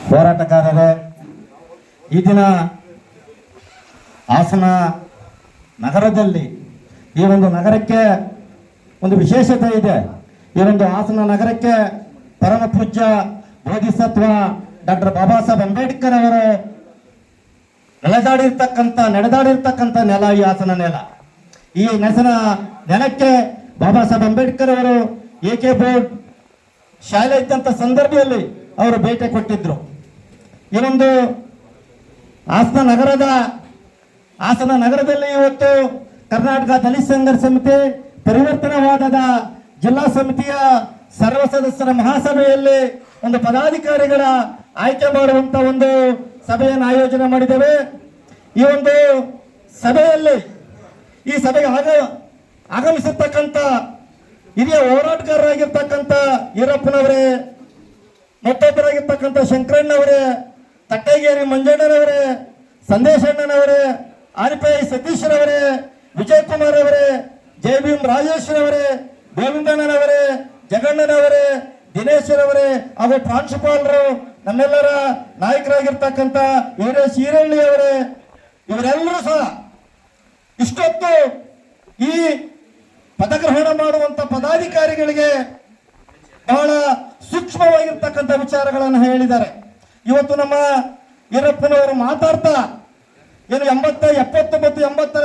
ಹೋರಾಟಗಾರರೇ, ಈ ದಿನ ಹಾಸನ ನಗರದಲ್ಲಿ ಈ ಒಂದು ನಗರಕ್ಕೆ ಒಂದು ವಿಶೇಷತೆ ಇದೆ. ಈ ಒಂದು ಹಾಸನ ನಗರಕ್ಕೆ ಪರಮ ಪೂಜ್ಯ ಬೋಧಿಸತ್ವ ಡಾಕ್ಟರ್ ಬಾಬಾ ಸಾಹೇಬ್ ಅಂಬೇಡ್ಕರ್ ಅವರು ನಡೆದಾಡಿರ್ತಕ್ಕಂಥ ನೆಲ ಈ ಹಾಸನ ನೆಲ. ಈ ನೆಲಕ್ಕೆ ಬಾಬಾ ಸಾಹೇಬ್ ಅಂಬೇಡ್ಕರ್ ಅವರು AK ಬೋರ್ಡ್ ಶಾಲೆ ಇದ್ದಂಥ ಸಂದರ್ಭದಲ್ಲಿ ಅವರು ಭೇಟಿ ಕೊಟ್ಟಿದ್ರು. ಈ ಒಂದು ಹಾಸನ ನಗರದಲ್ಲಿ ಇವತ್ತು ಕರ್ನಾಟಕ ದಲಿತ ಸಂಘರ್ಷ ಸಮಿತಿ ಪರಿವರ್ತನವಾದದ ಜಿಲ್ಲಾ ಸಮಿತಿಯ ಸರ್ವ ಸದಸ್ಯರ ಮಹಾಸಭೆಯಲ್ಲಿ ಒಂದು ಪದಾಧಿಕಾರಿಗಳ ಆಯ್ಕೆ ಮಾಡುವಂತ ಒಂದು ಸಭೆಯನ್ನು ಆಯೋಜನೆ ಮಾಡಿದ್ದೇವೆ. ಈ ಒಂದು ಸಭೆಯಲ್ಲಿ ಈ ಸಭೆಗೆ ಆಗಮಿಸಿರ್ತಕ್ಕಂಥ ಹಿರಿಯ ಹೋರಾಟಗಾರರಾಗಿರ್ತಕ್ಕಂಥ ಈರಪ್ಪನವರೇ, ಮತ್ತೊಬ್ಬರಾಗಿರ್ತಕ್ಕಂಥ ಶಂಕರಣ್ಣವರೇ, ತಟ್ಟೇಗೇರಿ ಮಂಜಣ್ಣನವರೇ, ಸಂದೇಶಣ್ಣನವರೇ, RPI ಸತೀಶ್ರವರೇ, ವಿಜಯ್ ಕುಮಾರ್ ಅವರೇ, JBM ರಾಜೇಶ್ವರವರೇ, ಗೋವಿಂದಣ್ಣನವರೇ, ಜಗಣ್ಣನವರೇ, ದಿನೇಶ್ವರವರೇ ಹಾಗೂ ಪ್ರಾಂಶುಪಾಲರು, ನಮ್ಮೆಲ್ಲರ ನಾಯಕರಾಗಿರ್ತಕ್ಕಂಥ ವೀರೇಶ್ ಈರಳ್ಳಿ ಅವರೇ, ಇವರೆಲ್ಲರೂ ಸಹ ಇಷ್ಟೊತ್ತು ಈ ಪದಗ್ರಹಣ ಮಾಡುವಂತ ಪದಾಧಿಕಾರಿಗಳಿಗೆ ಬಹಳ ಸೂಕ್ಷ್ಮವಾಗಿರ್ತಕ್ಕಂಥ ವಿಚಾರಗಳನ್ನು ಹೇಳಿದ್ದಾರೆ. ಇವತ್ತು ನಮ್ಮ ಈರಪ್ಪನವರು ಮಾತಾಡ್ತಾ ಏನು 70, 70 ಮತ್ತು 80